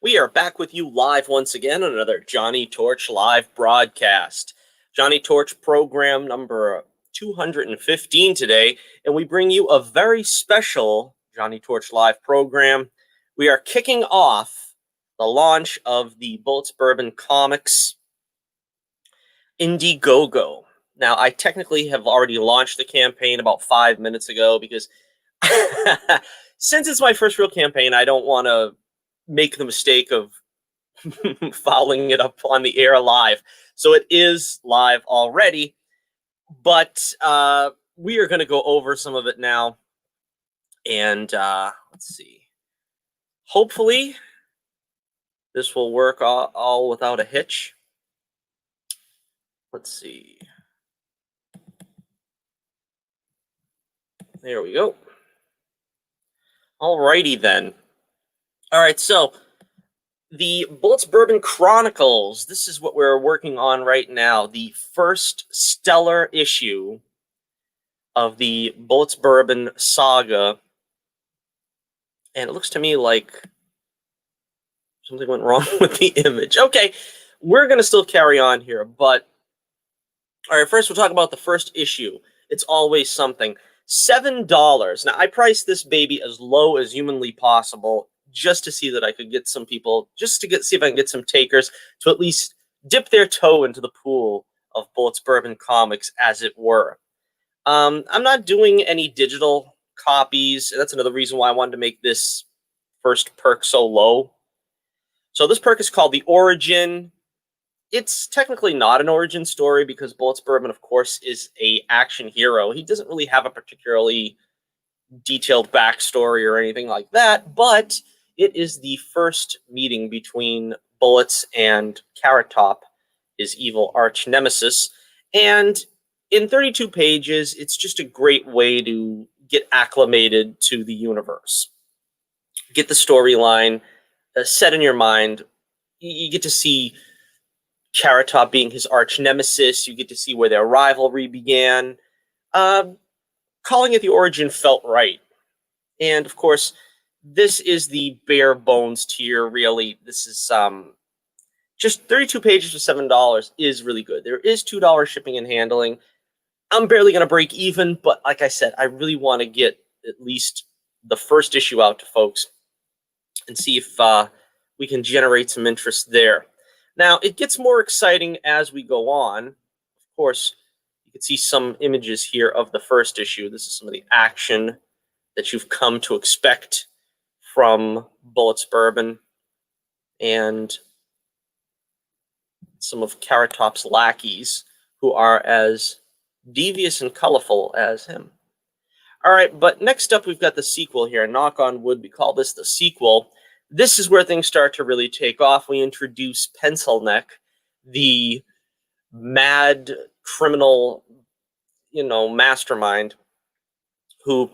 We are back with you live once again on another Johnny Torch live broadcast. Johnny Torch program number 215 today, and we bring you a very special Johnny Torch live program. We are kicking off the launch of the Bullets Bourbon comics Indiegogo. Now, I technically have already launched the campaign about 5 minutes ago because since it's my first real campaign, I don't want to make the mistake of fouling it up on the air live. So it is live already, but we are going to go over some of it now. And let's see. Hopefully, this will work all without a hitch. Let's see. There we go. Alrighty then. All right, so the Bullets Bourbon Chronicles, this is what we're working on right now. The first stellar issue of the Bullets Bourbon saga. And it looks to me like something went wrong with the image. Okay, we're going to still carry on here, but all right, first we'll talk about the first issue. It's always something. $7. Now, I priced this baby as low as humanly possible just to see that I could get some people, see if I can get some takers to at least dip their toe into the pool of Bullets Bourbon comics, as it were. I'm not doing any digital copies. That's another reason why I wanted to make this first perk so low. So this perk is called The Origin. It's technically not an origin story because Bullets Bourbon, of course, is an action hero. He doesn't really have a particularly detailed backstory or anything like that, but it is the first meeting between Bullets and Carrot Top, his evil arch nemesis. And in 32 pages, it's just a great way to get acclimated to the universe. Get the storyline set in your mind. You get to see Carrot Top being his arch nemesis. You get to see where their rivalry began. Calling it The Origin felt right. And, of course, this is the bare bones tier, really. This is just 32 pages for $7 is really good. There is $2 shipping and handling. I'm barely going to break even, but like I said, I really want to get at least the first issue out to folks and see if we can generate some interest there. Now, it gets more exciting as we go on. Of course, you can see some images here of the first issue. This is some of the action that you've come to expect from Bullets Bourbon and some of Carrot Top's lackeys who are as devious and colorful as him. All right, but next up we've got the sequel here. Knock on wood, we call this the sequel. This is where things start to really take off. We introduce Pencil Neck, the mad criminal, mastermind who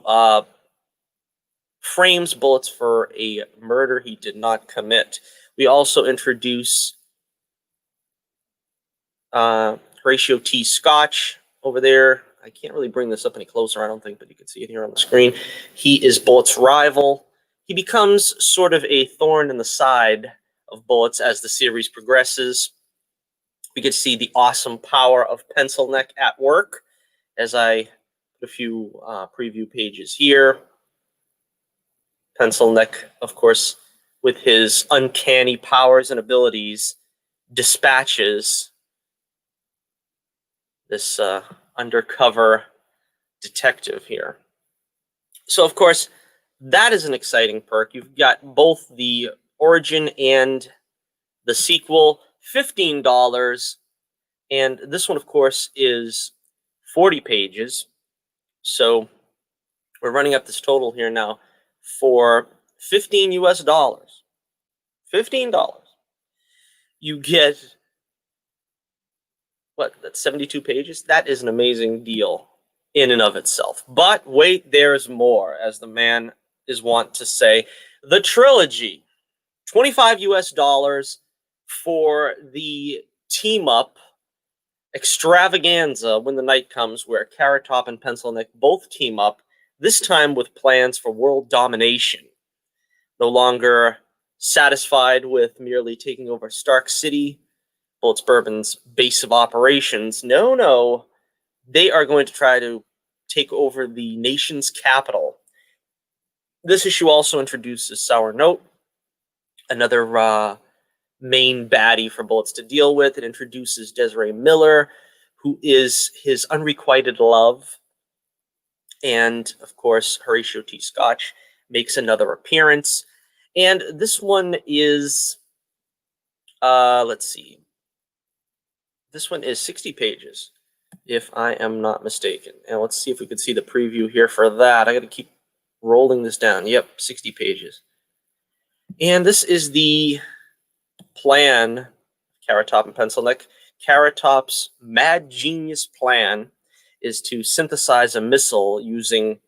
frames Bullets for a murder he did not commit. We also introduce Horatio T. Scotch over there. I can't really bring this up any closer, I don't think, but you can see it here on the screen. He is Bullets' rival. He becomes sort of a thorn in the side of Bullets as the series progresses. We get to see the awesome power of Pencil Neck at work as I put a few preview pages here. Pencil Neck, of course, with his uncanny powers and abilities, dispatches this undercover detective here. So, of course, that is an exciting perk. You've got both the origin and the sequel, $15. And this one, of course, is 40 pages. So we're running up this total here now for $15 US. $15. You get, that's 72 pages? That is an amazing deal in and of itself. But wait, there's more, as the man is wont to say. The trilogy, $25 US for the team-up extravaganza When the Night Comes, where Carrot Top and Pencil Neck both team up, this time with plans for world domination. No longer satisfied with merely taking over Stark City, Bullets Bourbon's base of operations. No, they are going to try to take over the nation's capital. This issue also introduces Sour Note, another main baddie for Bullets to deal with. It introduces Desiree Miller, who is his unrequited love. And, of course, Horatio T. Scotch makes another appearance. And this one is, let's see. This one is 60 pages, if I am not mistaken. And let's see if we can see the preview here for that. I got to keep rolling this down. Yep, 60 pages. And this is the plan, Carrot Top and Pencil Neck. Carrot Top's mad genius plan is to synthesize a missile using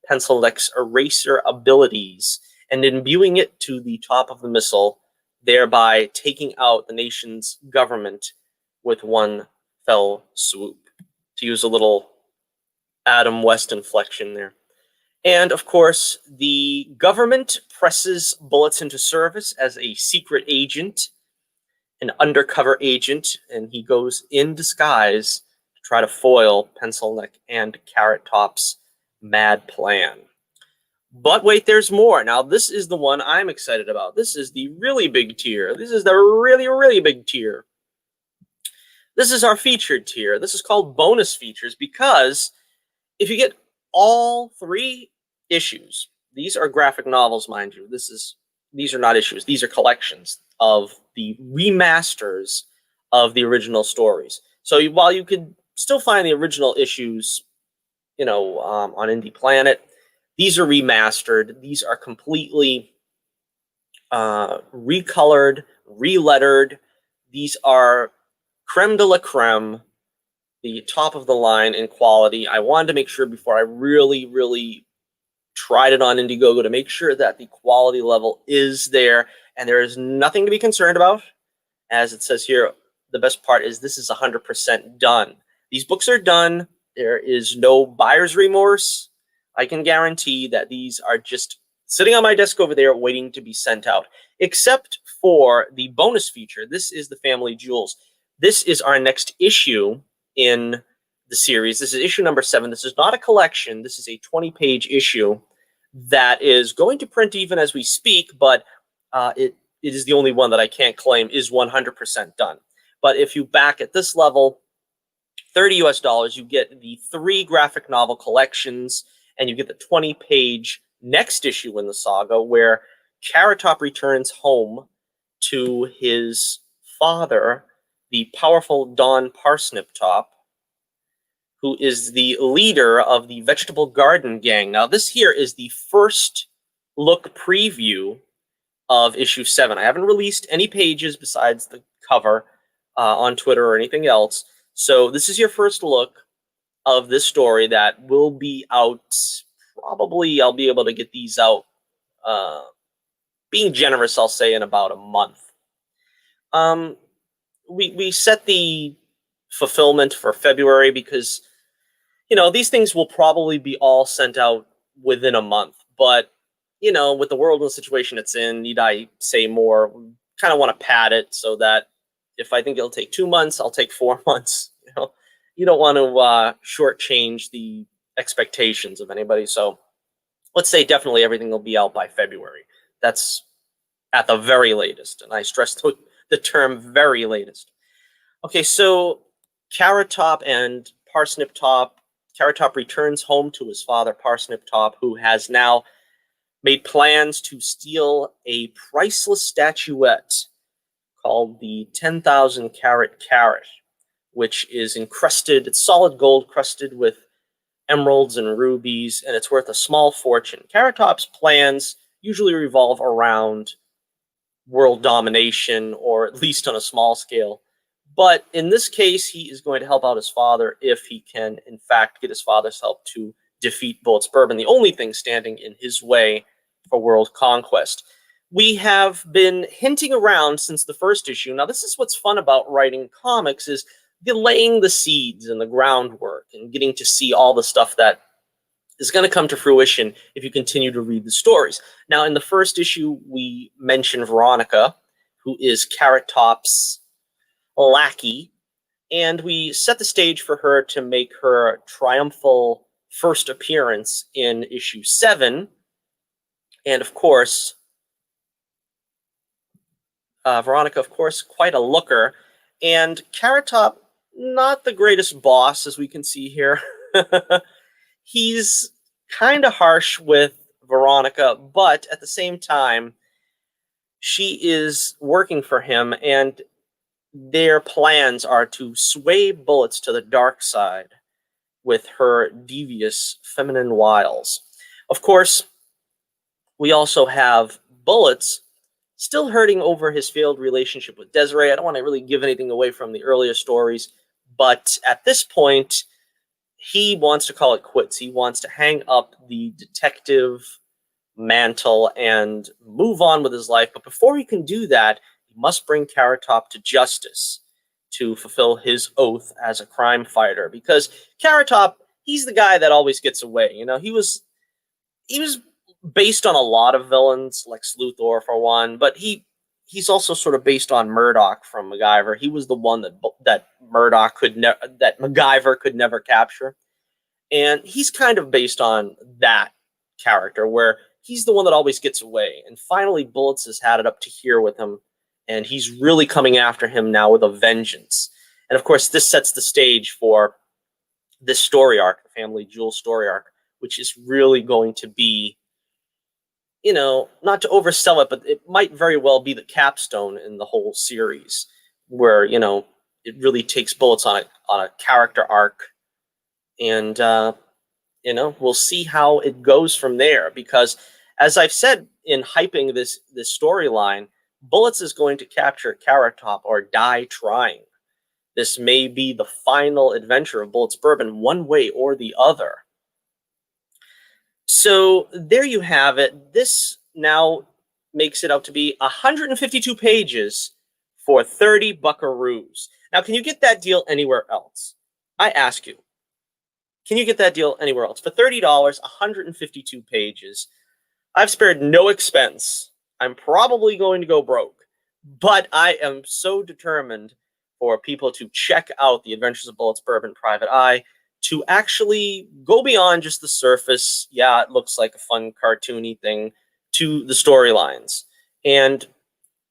Pencil Neck's eraser abilities and imbuing it to the top of the missile, thereby taking out the nation's government with one fell swoop, to use a little Adam West inflection there. And, of course, the government presses Bullets into service as a secret agent, an undercover agent, and he goes in disguise to try to foil Pencil Neck and Carrot Top's mad plan. But wait, there's more. Now, this is the one I'm excited about. This is the really big tier. This is the really, really big tier. This is our featured tier. This is called bonus features because if you get all 3 issues, these are graphic novels, mind you. These are not issues. These are collections of the remasters of the original stories. So while you could still find the original issues, on Indie Planet, these are remastered. These are completely recolored, relettered. These are creme de la creme, the top of the line in quality. I wanted to make sure before I really, really tried it on Indiegogo to make sure that the quality level is there and there is nothing to be concerned about. As it says here, the best part is this is 100% done. These books are done. There is no buyer's remorse. I can guarantee that these are just sitting on my desk over there waiting to be sent out, except for the bonus feature. This is the Family Jewels. This is our next issue in the series. This is issue number 7. This is not a collection. This is a 20-page issue that is going to print even as we speak, but it is the only one that I can't claim is 100% done. But if you back at this level, $30 US, you get the 3 graphic novel collections, and you get the 20-page next issue in the saga where Carrot Top returns home to his father, the powerful Don Parsnip Top, who is the leader of the Vegetable Garden Gang. Now, this here is the first look preview of issue 7. I haven't released any pages besides the cover on Twitter or anything else. So this is your first look of this story that will be out. Probably I'll be able to get these out, being generous, I'll say, in about a month. We set the fulfillment for February because, these things will probably be all sent out within a month. But, with the world and the situation it's in, need I say more? Kind of want to pad it so that if I think it'll take 2 months, I'll take 4 months. You don't want to shortchange the expectations of anybody. So let's say definitely everything will be out by February. That's at the very latest. And I stress the term very latest. Okay, so Carrot Top and Parsnip Top. Carrot Top returns home to his father, Parsnip Top, who has now made plans to steal a priceless statuette called the 10,000 Carat Carrot, which is encrusted, it's solid gold crusted with emeralds and rubies, and it's worth a small fortune. Carrot Top's plans usually revolve around world domination, or at least on a small scale. But in this case, he is going to help out his father if he can, in fact, get his father's help to defeat Bullets Bourbon, the only thing standing in his way for world conquest. We have been hinting around since the first issue. Now, this is what's fun about writing comics, is laying the seeds and the groundwork and getting to see all the stuff that is going to come to fruition if you continue to read the stories. Now, in the first issue, we mention Veronica, who is Carrot Top's lackey, and we set the stage for her to make her triumphal first appearance in issue 7. And of course, Veronica, of course, quite a looker. And Carrot Top, not the greatest boss, as we can see here. He's kind of harsh with Veronica, but at the same time, she is working for him, and their plans are to sway Bullets to the dark side with her devious feminine wiles. Of course, we also have Bullets still hurting over his failed relationship with Desiree. I don't want to really give anything away from the earlier stories, but at this point, he wants to call it quits. He wants to hang up the detective mantle and move on with his life. But before he can do that, he must bring Carrot Top to justice to fulfill his oath as a crime fighter. Because Carrot Top, he's the guy that always gets away. You know, he was based on a lot of villains, like Luthor for one, but he's also sort of based on Murdoch from MacGyver. He was the one that MacGyver could never capture, and he's kind of based on that character, where he's the one that always gets away. And finally, Bullets has had it up to here with him, and he's really coming after him now with a vengeance. And of course, this sets the stage for this story arc, the Family Jewel story arc, which is really going to be, you know, not to oversell it, but it might very well be the capstone in the whole series, where, you know, it really takes Bullets on a character arc, and you know, we'll see how it goes from there. Because, as I've said in hyping this storyline, Bullets is going to capture Carrot Top or die trying. This may be the final adventure of Bullets Bourbon, one way or the other. So there you have it. This now makes it out to be 152 pages for 30 buckaroos. Now, can you get that deal anywhere else? I ask you. Can you get that deal anywhere else? For $30, 152 pages. I've spared no expense. I'm probably going to go broke. But I am so determined for people to check out the Adventures of Bullets Bourbon Private Eye, to actually go beyond just the surface, yeah, it looks like a fun cartoony thing, to the storylines. And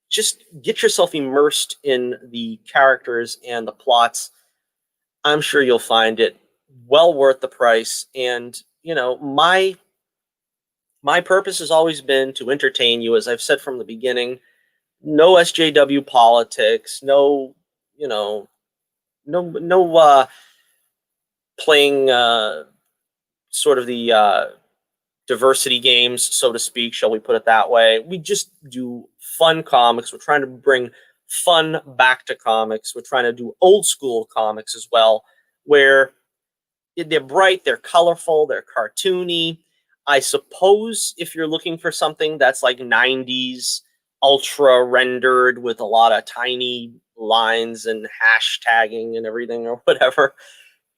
just get yourself immersed in the characters and the plots. I'm sure you'll find it well worth the price. And, you know, my purpose has always been to entertain you, as I've said from the beginning. No SJW politics, no, you know, no playing sort of the diversity games, so to speak, shall we put it that way. We just do fun comics. We're trying to bring fun back to comics. We're trying to do old school comics as well, where they're bright, they're colorful, they're cartoony. I suppose if you're looking for something that's like 90s, ultra rendered with a lot of tiny lines and hashtagging and everything or whatever,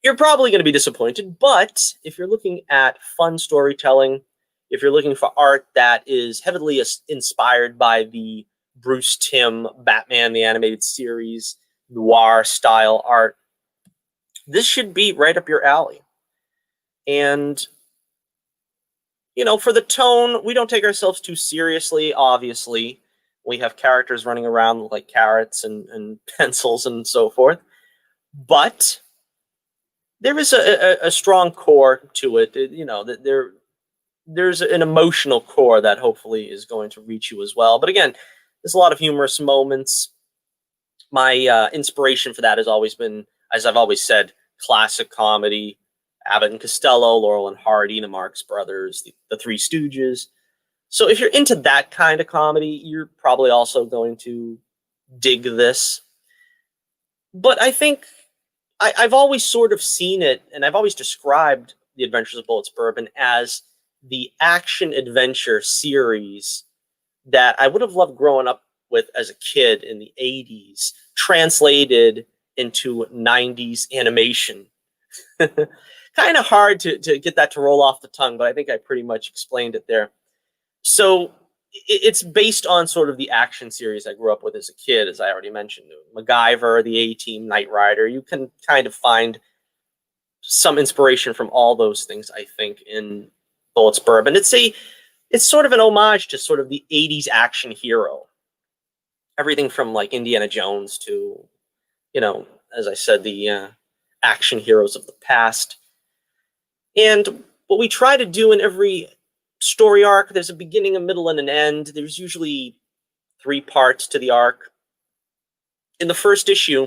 you're probably going to be disappointed. But if you're looking at fun storytelling, if you're looking for art that is heavily inspired by the Bruce Timm Batman the Animated Series noir style art, this should be right up your alley. And, you know, for the tone, we don't take ourselves too seriously, obviously. We have characters running around like carrots and pencils and so forth. But there is a strong core to it. You know, there's an emotional core that hopefully is going to reach you as well. But again, there's a lot of humorous moments. My inspiration for that has always been, as I've always said, classic comedy. Abbott and Costello, Laurel and Hardy, the Marx Brothers, the Three Stooges. So if you're into that kind of comedy, you're probably also going to dig this. But I think I've always sort of seen it, and I've always described the Adventures of Bullets Bourbon as the action-adventure series that I would have loved growing up with as a kid in the 80s, translated into 90s animation. kind of hard to get that to roll off the tongue, but I think I pretty much explained it there. So it's based on sort of the action series I grew up with as a kid, as I already mentioned. MacGyver, the A-Team, Knight Rider. You can kind of find some inspiration from all those things, I think, in Bullets Bourbon. It's sort of an homage to sort of the 80s action hero. Everything from like Indiana Jones to, as I said, the action heroes of the past. And what we try to do in every story arc, there's a beginning, a middle, and an end. There's usually 3 parts to the arc. In the first issue,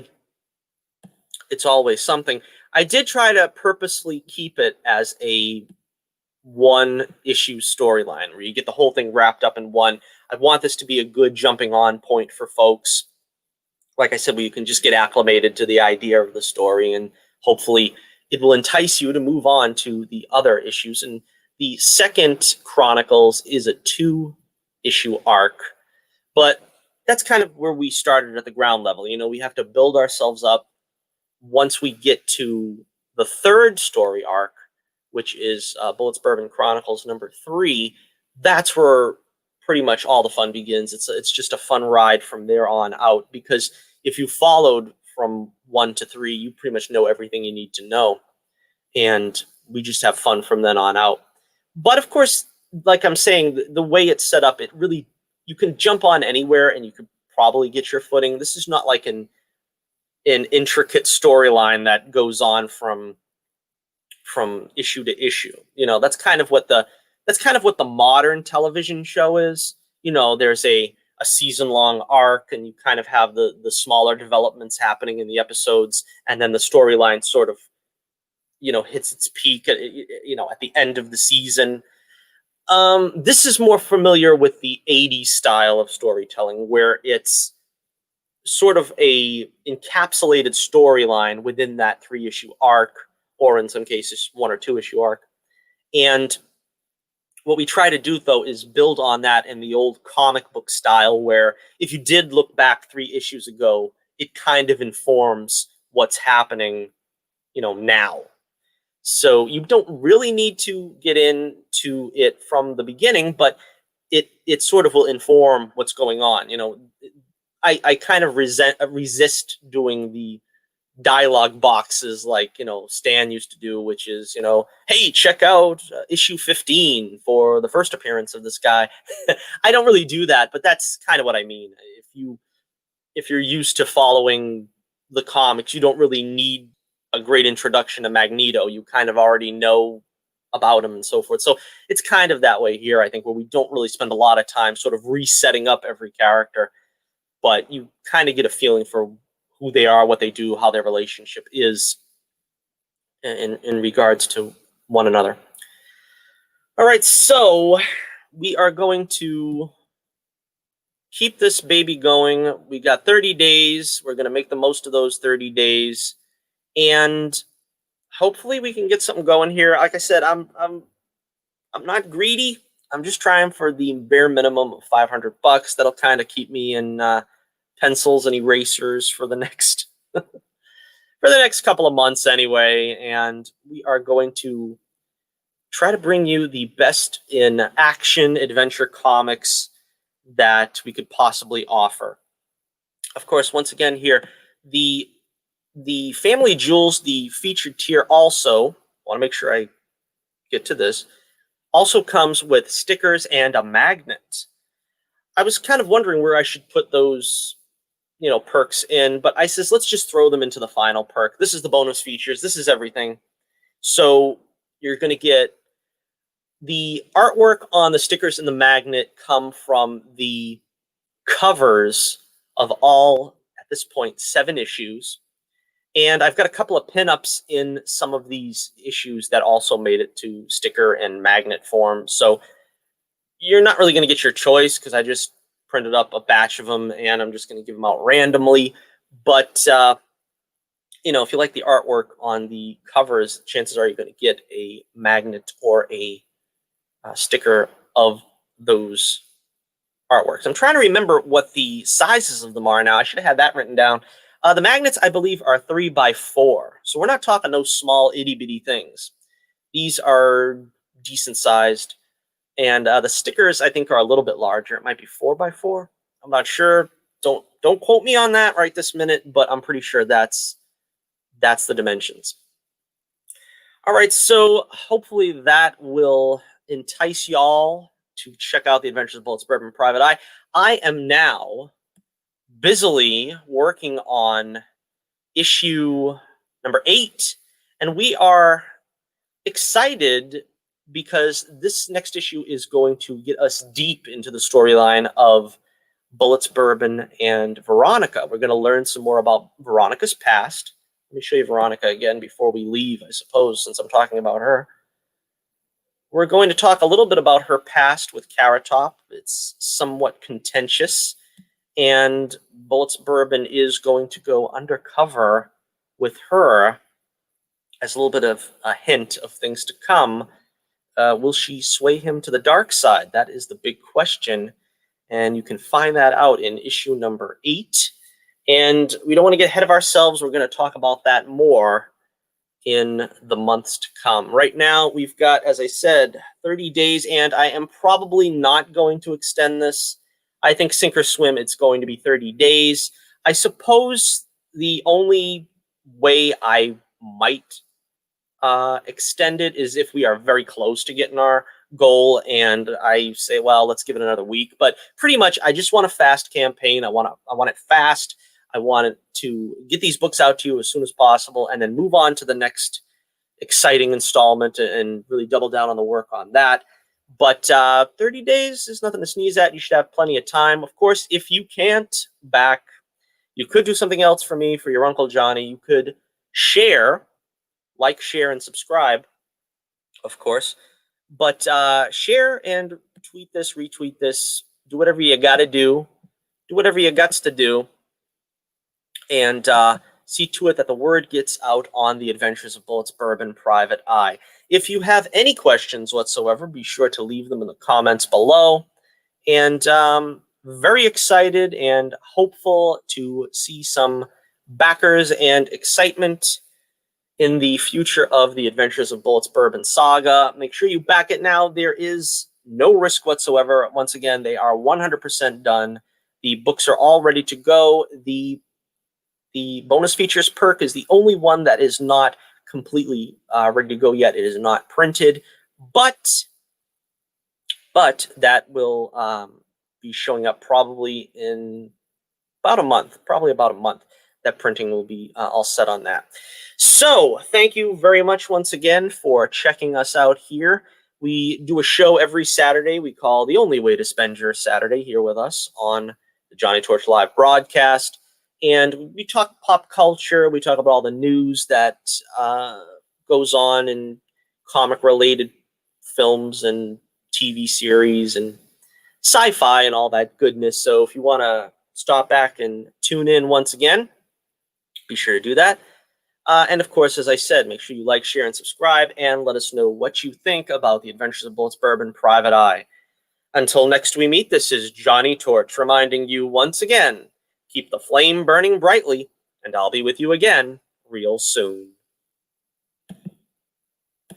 it's always something. I did try to purposely keep it as a 1-issue storyline where you get the whole thing wrapped up in one. I want this to be a good jumping on point for folks. Like I said, where you can just get acclimated to the idea of the story, and hopefully it will entice you to move on to the other issues. And the second Chronicles is a 2-issue arc, but that's kind of where we started at the ground level. We have to build ourselves up. Once we get to the third story arc, which is Bullets Bourbon Chronicles number 3, that's where pretty much all the fun begins. It's just a fun ride from there on out, because if you followed from 1 to 3, you pretty much know everything you need to know, and we just have fun from then on out. But of course, like I'm saying, the way it's set up, you can jump on anywhere and you could probably get your footing. This is not like an intricate storyline that goes on from issue to issue. That's kind of what the modern television show is. There's a season-long arc, and you kind of have the smaller developments happening in the episodes, and then the storyline sort of hits its peak at the end of the season. This is more familiar with the 80s style of storytelling, where it's sort of a encapsulated storyline within that 3-issue arc, or in some cases 1 or 2-issue arc. And what we try to do, though, is build on that in the old comic book style, where if you did look back 3 issues ago, it kind of informs what's happening, now. So you don't really need to get into it from the beginning, but it sort of will inform what's going on. I kind of resist doing the dialogue boxes like Stan used to do, which is hey, check out issue 15 for the first appearance of this guy. I don't really do that, but that's kind of what I mean. If you're used to following the comics, you don't really need a great introduction to Magneto. You kind of already know about him and so forth. So it's kind of that way here, I think, where we don't really spend a lot of time sort of resetting up every character, but you kind of get a feeling for who they are, what they do, how their relationship is in regards to one another. All right, so we are going to keep this baby going. We got 30 days. We're going to make the most of those 30 days, and hopefully we can get something going here. Like I said, I'm not greedy. I'm just trying for the bare minimum of $500. That'll kind of keep me in pencils and erasers for the next couple of months anyway. And we are going to try to bring you the best in action adventure comics that we could possibly offer. Of course, once again here, the Family Jewels, the featured tier, also, I want to make sure I get to this, also comes with stickers and a magnet. I was kind of wondering where I should put those perks in, but I says, let's just throw them into the final perk. This is the bonus features. This is everything. So you're going to get the artwork on the stickers and the magnet come from the covers of all, at this point, 7 issues. And I've got a couple of pinups in some of these issues that also made it to sticker and magnet form. So you're not really going to get your choice because I just printed up a batch of them and I'm just going to give them out randomly. But, if you like the artwork on the covers, chances are you're going to get a magnet or a sticker of those artworks. I'm trying to remember what the sizes of them are now. I should have had that written down. The magnets, I believe, are 3x4. So we're not talking those small itty-bitty things. These are decent sized, and the stickers I think are a little bit larger. It might be 4x4. I'm not sure. Don't quote me on that right this minute, but I'm pretty sure that's the dimensions. All right, so hopefully that will entice y'all to check out the Adventures of Bullets Bourbon Private Eye. I am now busily working on issue number 8, and we are excited because this next issue is going to get us deep into the storyline of Bullets Bourbon and Veronica. We're going to learn some more about Veronica's past. Let me show you Veronica again before we leave, I suppose, since I'm talking about her. We're going to talk a little bit about her past with Carrot Top. It's somewhat contentious, and Bullets Bourbon is going to go undercover with her as a little bit of a hint of things to come. Will she sway him to the dark side? That is the big question, and you can find that out in issue number 8. And we don't want to get ahead of ourselves. We're going to talk about that more in the months to come. Right now, we've got, as I said, 30 days, and I am probably not going to extend this. I think sink or swim, it's going to be 30 days. I suppose the only way I might extend it is if we are very close to getting our goal, and I say, well, let's give it another week. But pretty much, I just want a fast campaign. I want it fast. I want to get these books out to you as soon as possible, and then move on to the next exciting installment and really double down on the work on that. But 30 days is nothing to sneeze at. You should have plenty of time. Of course, if you can't back, you could do something else for me, for your Uncle Johnny. You could share, share, and subscribe, of course. But share and tweet this, retweet this, do whatever you got to do. Do whatever you got to do. And see to it that the word gets out on the Adventures of Bullets Bourbon Private Eye. If you have any questions whatsoever, be sure to leave them in the comments below. And very excited and hopeful to see some backers and excitement in the future of the Adventures of Bullets Bourbon saga. Make sure you back it now. There is no risk whatsoever. Once again, they are 100% done. The books are all ready to go. The bonus features perk is the only one that is not completely ready to go yet. It is not printed, but that will be showing up probably in about a month. That printing will be all set on that. So thank you very much once again for checking us out here. We do a show every Saturday we call The Only Way to Spend Your Saturday here with us on the Johnny Torch Live broadcast. And we talk pop culture. We talk about all the news that goes on in comic-related films and TV series and sci-fi and all that goodness. So if you want to stop back and tune in once again, be sure to do that. And of course, as I said, make sure you like, share, and subscribe, and let us know what you think about the Adventures of Bullets Bourbon Private Eye. Until next we meet, this is Johnny Torch reminding you once again, keep the flame burning brightly, and I'll be with you again real soon.